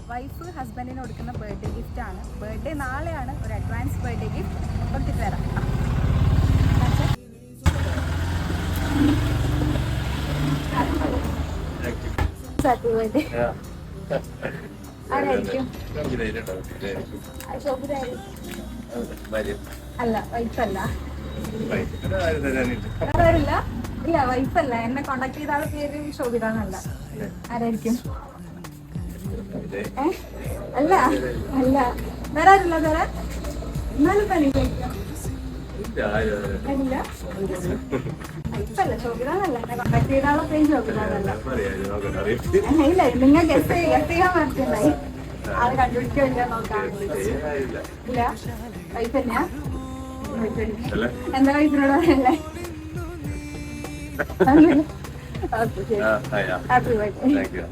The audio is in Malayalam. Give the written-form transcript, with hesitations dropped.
വൈഫ് ഹസ്ബൻഡിന് കൊടുക്കുന്ന ബർത്ത്ഡേ ഗിഫ്റ്റ് ആണ്. ബർത്ത്ഡേ നാളെയാണ്. ഒരു അഡ്വാൻസ് ബർത്ത്ഡേ ഗിഫ്റ്റ് കൊടുത്തിട്ട് വരാം. Happy birthday. ആരായിരിക്കും? അല്ല, വൈഫല്ല. ആരാരില്ല? ഇല്ല, വൈഫല്ല. എന്നെ കോണ്ടാക്ട് ചെയ്ത ആളെ പേര് ശോഭിത എന്നല്ല. ആരായിരിക്കും? അല്ല അല്ല, വേറെ ആരില്ല. വേറെ എന്നാലും പനി കഴിക്കാം. വൈഫല്ല, ശോഭിത എന്നല്ല. എന്നെ കോണ്ടാക്ട് ചെയ്ത ആളെ പേര് ശോഭിത എന്നല്ല. ഇല്ല, നിങ്ങൾ ഗസ് ചെയ്യാൻ പറ്റുണ്ടായി. ആള് കണ്ടുപിടിക്കില്ല നോക്കാം. ഇല്ല, വൈഫ് തന്നെയാ. എന്താ വൈഫിനോടല്ലേ? Okay, happy birthday.